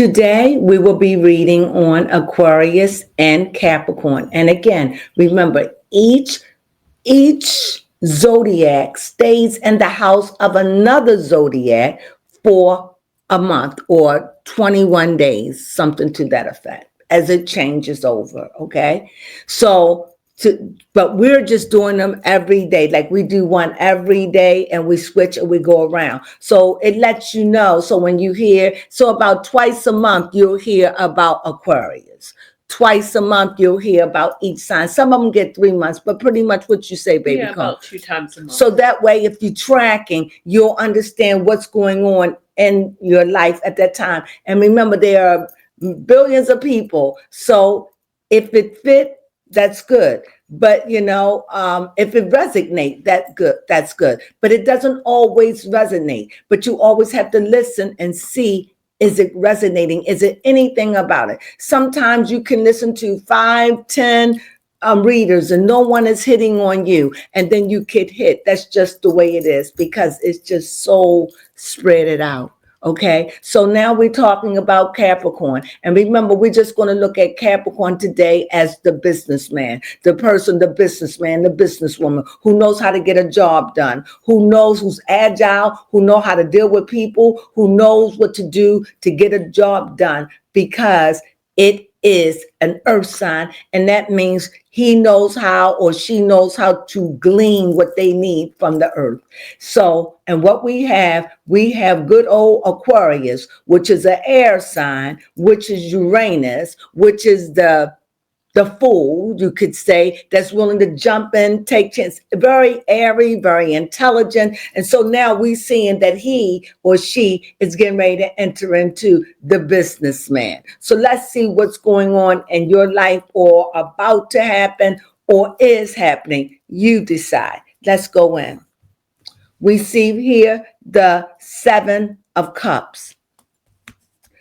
Today, we will be reading on Aquarius and Capricorn. And again, remember, each zodiac stays in the house of another zodiac for a month or 21 days, something to that effect, as it changes over. Okay. But we're just doing them every day. Like we do one every day and we switch and we go around. So it lets you know. So when you hear, so about twice a month, you'll hear about Aquarius. Twice a month, you'll hear about each sign. Some of them get 3 months, but pretty much what you say, baby. Yeah, about 2 times a month. So that way, if you're tracking, you'll understand what's going on in your life at that time. And remember, there are billions of people. So if it fit, that's good. But if it resonates, that's good. But it doesn't always resonate. But you always have to listen and see, is it resonating? Is it anything about it? Sometimes you can listen to 5, 10 readers and no one is hitting on you. And then you get hit. That's just the way it is because it's just so spread it out. Okay, so now we're talking about Capricorn. And remember, we're just going to look at Capricorn today as the businessman, the person, the businessman, the businesswoman who knows how to get a job done, who's agile, who know how to deal with people, who knows what to do to get a job done because it is an earth sign. And that means he knows how or she knows how to glean what they need from the earth. So, and what we have good old Aquarius, which is an air sign, which is Uranus, which is the fool, you could say, that's willing to jump in, take chance, very airy, very intelligent. And so now we're seeing that he or she is getting ready to enter into the businessman. So let's see what's going on in your life or about to happen or is happening. You decide. Let's go in. We see here the 7 of Cups.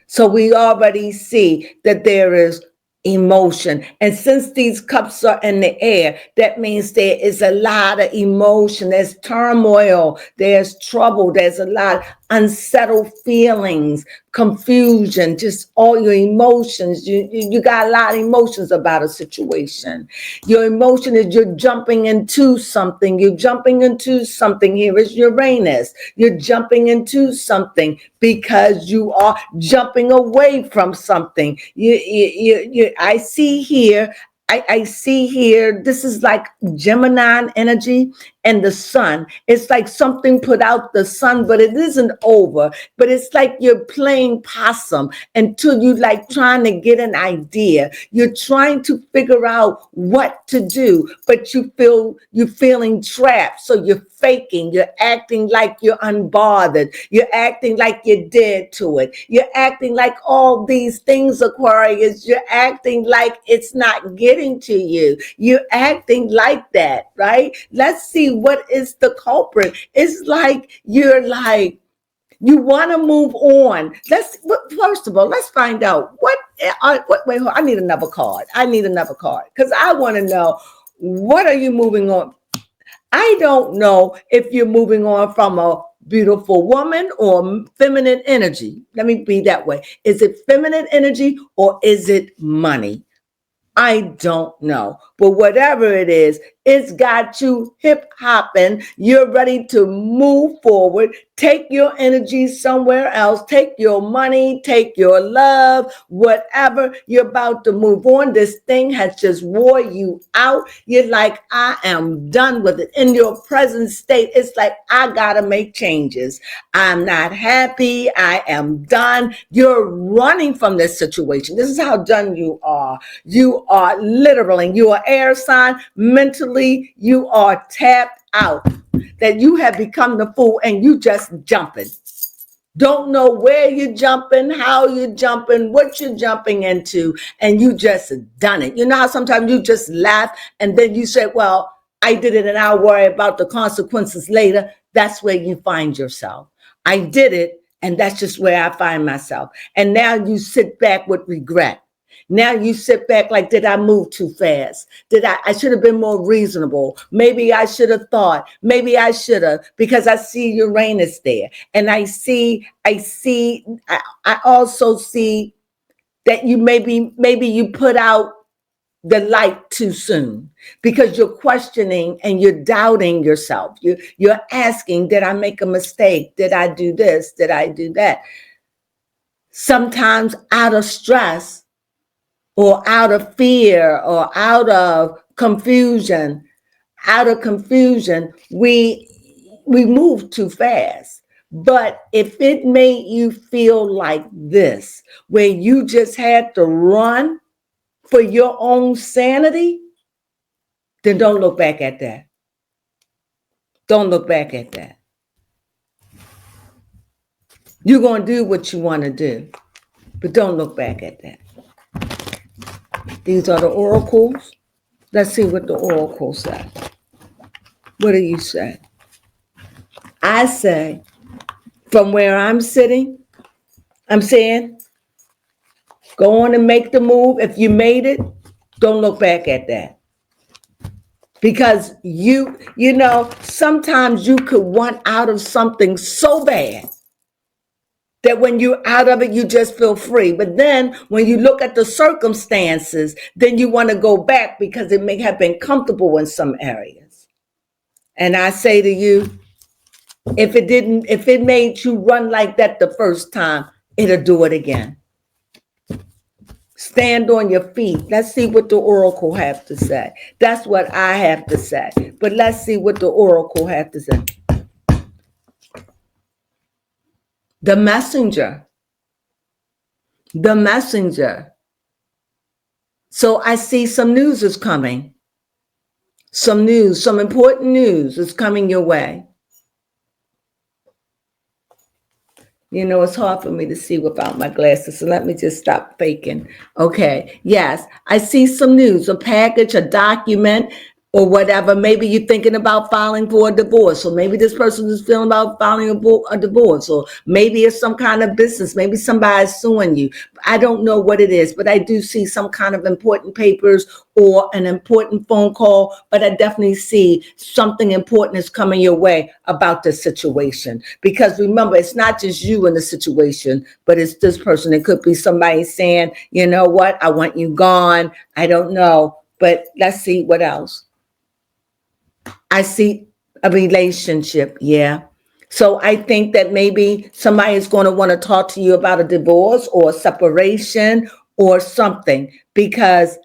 So we already see that there is emotion. And since these cups are in the air, that means there is a lot of emotion. There's turmoil. There's trouble. There's a lot of unsettled feelings, confusion, just all your emotions. You got a lot of emotions about a situation. Your emotion is you're jumping into something. You're jumping into something. Here is Uranus. You're jumping into something because you are jumping away from something. I see here, this is like Gemini energy and the sun. It's like something put out the sun, but it isn't over. But it's like you're playing possum until you like trying to get an idea. You're trying to figure out what to do, but you're feeling trapped. So you're faking. You're acting like you're unbothered. You're acting like you're dead to it. You're acting like all these things, Aquarius. You're acting like it's not getting to you. You're acting like that, right? Let's see what is the culprit. It's like you want to move on. First of all, let's find out wait, I need another card. Because I want to know, what are you moving on? I don't know if you're moving on from a beautiful woman or feminine energy. Let me be that way. Is it feminine energy or is it money? I don't know. But whatever it is, it's got you hip hopping. You're ready to move forward. Take your energy somewhere else. Take your money, take your love, whatever. You're about to move on. This thing has just wore you out. You're like, I am done with it. In your present state, it's like, I got to make changes. I'm not happy. I am done. You're running from this situation. This is how done you are. You are literally, you are air sign. Mentally, you are tapped out, that you have become the fool and you just jumping. Don't know where you're jumping, how you're jumping, what you're jumping into, and you just done it. You know how sometimes you just laugh and then you say, well, I did it and I'll worry about the consequences later. That's where you find yourself. I did it and that's just where I find myself. And now you sit back with regret. Now you sit back like, did I move too fast? I should have been more reasonable. Maybe I should have thought, maybe I should have, because I see Uranus there. And I also see that you maybe you put out the light too soon because you're questioning and you're doubting yourself. You're asking, did I make a mistake? Did I do this? Did I do that? Sometimes out of stress or out of fear or out of confusion, we move too fast. But if it made you feel like this, where you just had to run for your own sanity, then don't look back at that. Don't look back at that. You're going to do what you want to do, but don't look back at that. These are the oracles. Let's see what the oracle says. What do you say? I say, from where I'm sitting, I'm saying, go on and make the move. If you made it, don't look back at that. Because you know, sometimes you could want out of something so bad that when you're out of it, you just feel free. But then when you look at the circumstances, then you want to go back because it may have been comfortable in some areas. And I say to you, if it made you run like that the first time, it'll do it again. Stand on your feet. Let's see what the oracle have to say. That's what I have to say. But let's see what the oracle have to say. The messenger. The messenger. So I see some news is coming. Some news, some important news is coming your way. You know, it's hard for me to see without my glasses, so let me just stop faking. Okay, yes, I see some news, a package, a document, or whatever. Maybe you're thinking about filing for a divorce, or maybe this person is feeling about filing a divorce, or maybe it's some kind of business. Maybe somebody's suing you. I don't know what it is, but I do see some kind of important papers or an important phone call, but I definitely see something important is coming your way about this situation. Because remember, it's not just you in the situation, but it's this person. It could be somebody saying, you know what, I want you gone. I don't know, but let's see what else. I see a relationship, yeah. So I think that maybe somebody is going to want to talk to you about a divorce or a separation or something, because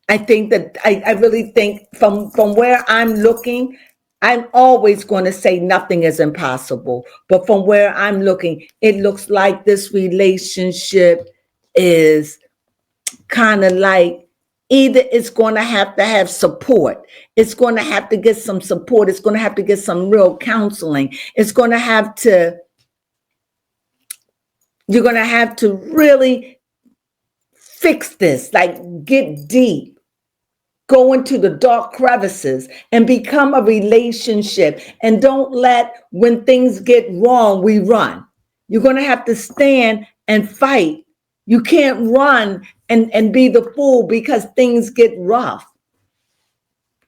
I think that I really think from where I'm looking, I'm always going to say nothing is impossible. But from where I'm looking, it looks like this relationship is kind of like, either it's going to have support. It's going to have to get some support. It's going to have to get some real counseling. It's going to have to, you're going to have to really fix this, like get deep, go into the dark crevices and become a relationship. And don't let, when things get wrong, we run. You're going to have to stand and fight. You can't run and be the fool because things get rough.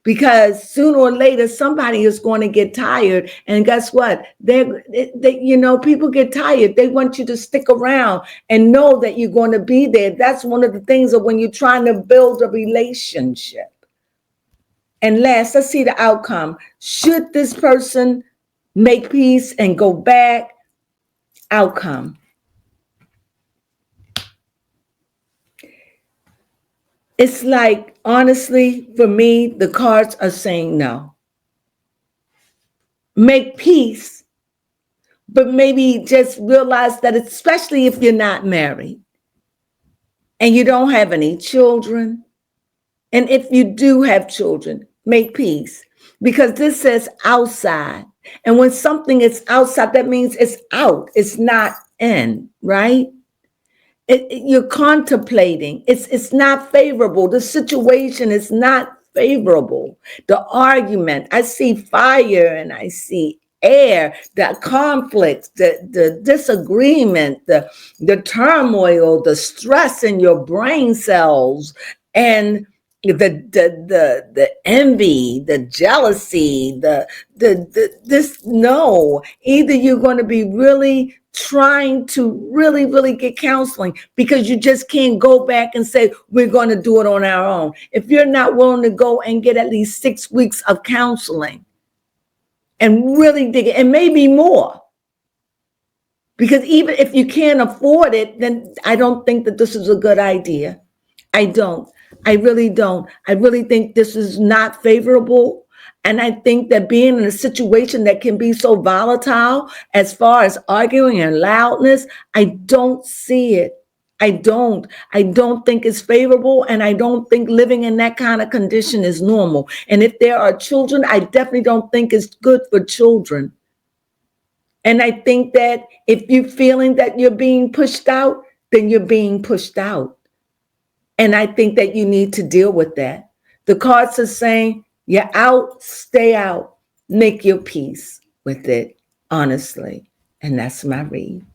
Because sooner or later, somebody is going to get tired. And guess what? People get tired. They want you to stick around and know that you're going to be there. That's one of the things of when you're trying to build a relationship. And last, let's see the outcome. Should this person make peace and go back? Outcome. It's like, honestly, for me, the cards are saying no. Make peace, but maybe just realize that, especially if you're not married and you don't have any children, and if you do have children, make peace, because this says outside. And when something is outside, that means it's out. It's not in, right? You're contemplating. It's not favorable. The situation is not favorable. The argument, I see fire and I see air, the conflicts, the disagreement, the turmoil, the stress in your brain cells, and the envy, the jealousy, this. No, either you're going to be really trying to really get counseling, because you just can't go back and say we're going to do it on our own. If you're not willing to go and get at least 6 weeks of counseling and really dig it, and maybe more, because even if you can't afford it, then I don't think that this is a good idea. I don't. I really don't. I really think this is not favorable. And I think that being in a situation that can be so volatile as far as arguing and loudness, I don't see it. I don't. I don't think it's favorable. And I don't think living in that kind of condition is normal. And if there are children, I definitely don't think it's good for children. And I think that if you're feeling that you're being pushed out, then you're being pushed out. And I think that you need to deal with that. The cards are saying, you're out, stay out, make your peace with it, honestly. And that's my read.